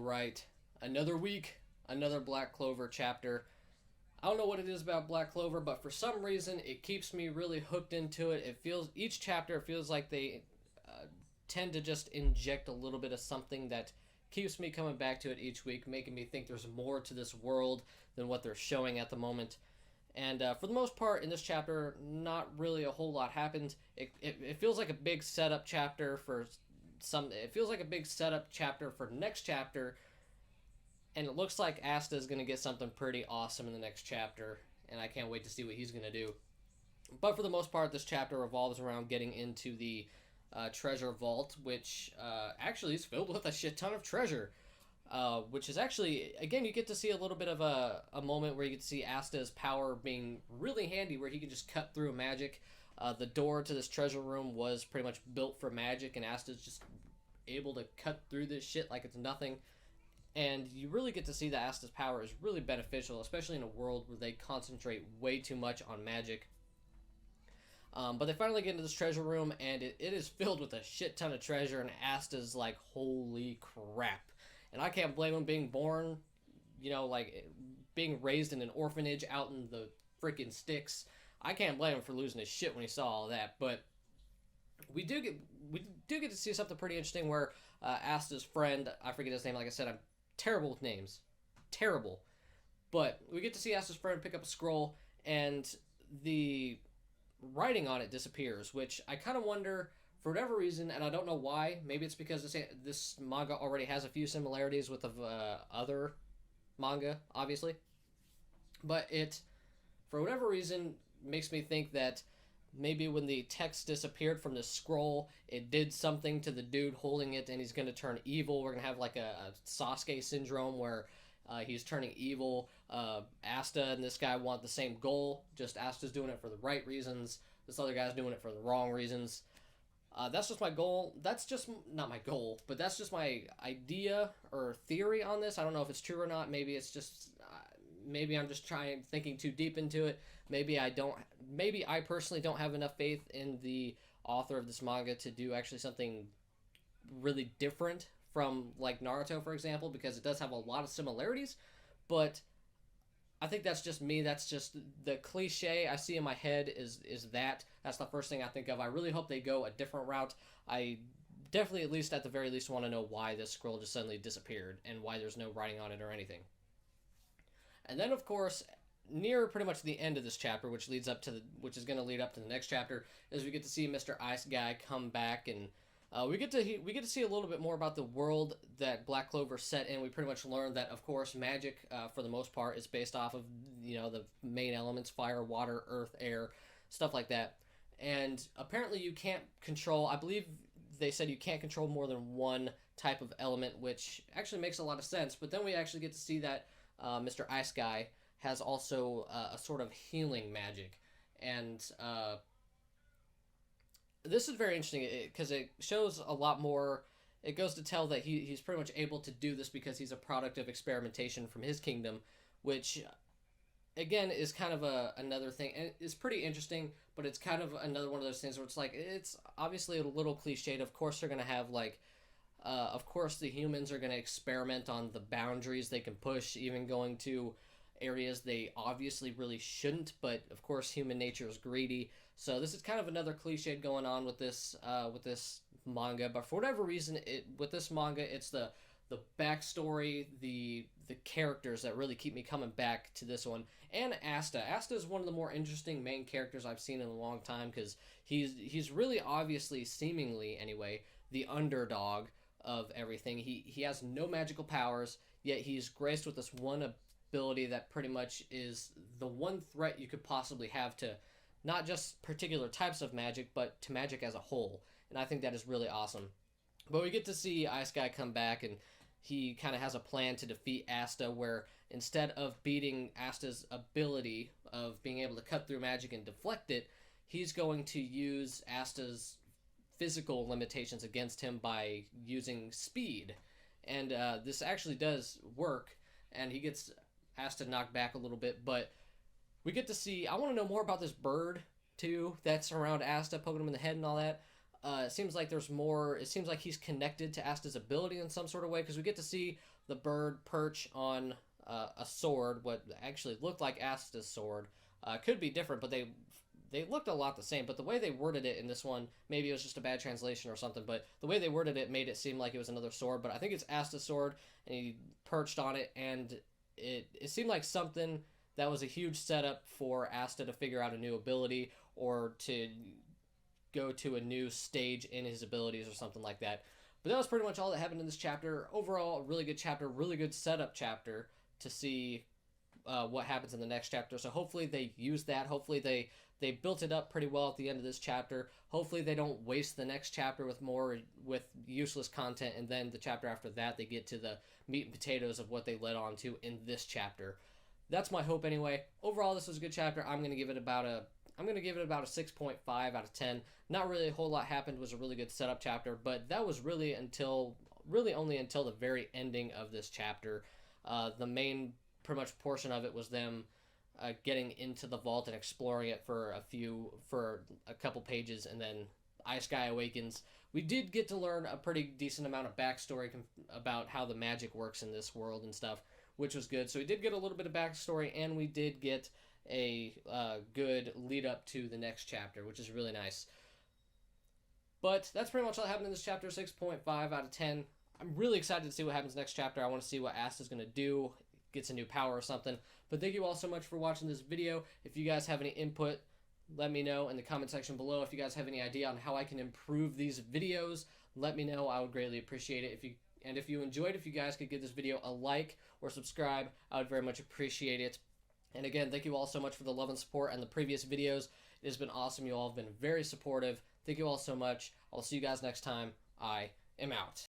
right. Another week, another Black Clover chapter. I don't know what it is about Black Clover, but for some reason it keeps me really hooked into it. Each chapter feels like they tend to just inject a little bit of something that keeps me coming back to it each week, making me think there's more to this world than what they're showing at the moment. And for the most part, in this chapter, not really a whole lot happens. It feels like a big setup chapter for some. It feels like a big setup chapter for next chapter, and it looks like Asta is going to get something pretty awesome in the next chapter, and I can't wait to see what he's going to do. But for the most part, this chapter revolves around getting into the treasure vault, which actually is filled with a shit ton of treasure. Which is actually, again, you get to see a little bit of a moment where you get to see Asta's power being really handy, where he can just cut through magic. The door to this treasure room was pretty much built for magic, and Asta's just able to cut through this shit like it's nothing. And you really get to see that Asta's power is really beneficial, especially in a world where they concentrate way too much on magic. But they finally get into this treasure room, and it is filled with a shit ton of treasure, and Asta's like, holy crap. And I can't blame him being born, like being raised in an orphanage out in the freaking sticks. I can't blame him for losing his shit when he saw all that. But we do get to see something pretty interesting where Asta's friend, I forget his name, like I said, I'm terrible with names. Terrible. But we get to see Asta's friend pick up a scroll, and the writing on it disappears, which I kind of wonder, for whatever reason, and I don't know why. Maybe it's because this manga already has a few similarities with other manga, obviously. But it, for whatever reason, makes me think that maybe when the text disappeared from the scroll, it did something to the dude holding it, and he's going to turn evil. We're going to have like a Sasuke syndrome where he's turning evil. Asta and this guy want the same goal, just Asta's doing it for the right reasons. This other guy's doing it for the wrong reasons. That's just my goal. That's just not my goal, but that's just my idea or theory on this. I don't know if it's true or not. Maybe it's just, maybe I'm just thinking too deep into it. Maybe I personally don't have enough faith in the author of this manga to do actually something really different from like Naruto, for example, because it does have a lot of similarities, but I think that's just me. That's just the cliche I see in my head is that's the first thing I think of. I really hope they go a different route. I definitely, at the very least, want to know why this scroll just suddenly disappeared and why there's no writing on it or anything. And then, of course, near pretty much the end of this chapter, which is going to lead up to the next chapter, is we get to see Mr. Ice Guy come back, and we get to see a little bit more about the world that Black Clover set in. We pretty much learned that, of course, magic, for the most part, is based off of, the main elements: fire, water, earth, air, stuff like that. And apparently you can't control, I believe they said you can't control more than one type of element, which actually makes a lot of sense. But then we actually get to see that Mr. Ice Guy has also a sort of healing magic. And this is very interesting because it shows a lot more. It goes to tell that he's pretty much able to do this because he's a product of experimentation from his kingdom, which, again, is kind of another thing. And it's pretty interesting, but it's kind of another one of those things where it's like, it's obviously a little cliched. Of course they're going to have, of course the humans are going to experiment on the boundaries they can push, even going to areas they obviously really shouldn't, but of course human nature is greedy. So this is kind of another cliche going on with this manga, but for whatever reason, with this manga, it's the backstory, the characters that really keep me coming back to this one. And Asta is one of the more interesting main characters I've seen in a long time, because he's really obviously, seemingly anyway, the underdog of everything. He has no magical powers, yet he's graced with this one ability that pretty much is the one threat you could possibly have to not just particular types of magic, but to magic as a whole. And I think that is really awesome. But we get to see Ice Guy come back, and he kind of has a plan to defeat Asta, where instead of beating Asta's ability of being able to cut through magic and deflect it, he's going to use Asta's physical limitations against him by using speed. And this actually does work, and he gets Asta knocked back a little bit, but we get to see, I want to know more about this bird too that's around Asta, poking him in the head and all that. It seems like there's more. It seems like he's connected to Asta's ability in some sort of way, because we get to see the bird perch on a sword, what actually looked like Asta's sword. Could be different, but they looked a lot the same. But the way they worded it in this one, maybe it was just a bad translation or something, but the way they worded it made it seem like it was another sword. But I think it's Asta's sword, and he perched on it, and it seemed like something that was a huge setup for Asta to figure out a new ability, or to go to a new stage in his abilities or something like that. But that was pretty much all that happened in this chapter. Overall, a really good chapter, really good setup chapter to see what happens in the next chapter. So hopefully they use that. Hopefully they built it up pretty well at the end of this chapter. Hopefully they don't waste the next chapter with useless content, and then the chapter after that they get to the meat and potatoes of what they led on to in this chapter. That's my hope anyway. Overall, this was a good chapter. I'm going to give it about a 6.5 out of 10. Not really a whole lot happened. It was a really good setup chapter, but that was really only until the very ending of this chapter. The main pretty much portion of it was them getting into the vault and exploring it for a couple pages, and then Ice Guy awakens. We did get to learn a pretty decent amount of backstory about how the magic works in this world and stuff, which was good. So we did get a little bit of backstory, and we did get a good lead up to the next chapter, which is really nice. But that's pretty much all that happened in this chapter. 6.5 out of 10. I'm really excited to see what happens next chapter. I want to see what Asta's going to do, gets a new power or something. But thank you all so much for watching this video. If you guys have any input, let me know in the comment section below. If you guys have any idea on how I can improve these videos, let me know. I would greatly appreciate it. If you enjoyed, if you guys could give this video a like or subscribe, I would very much appreciate it. And again, thank you all so much for the love and support on the previous videos. It has been awesome. You all have been very supportive. Thank you all so much. I'll see you guys next time. I am out.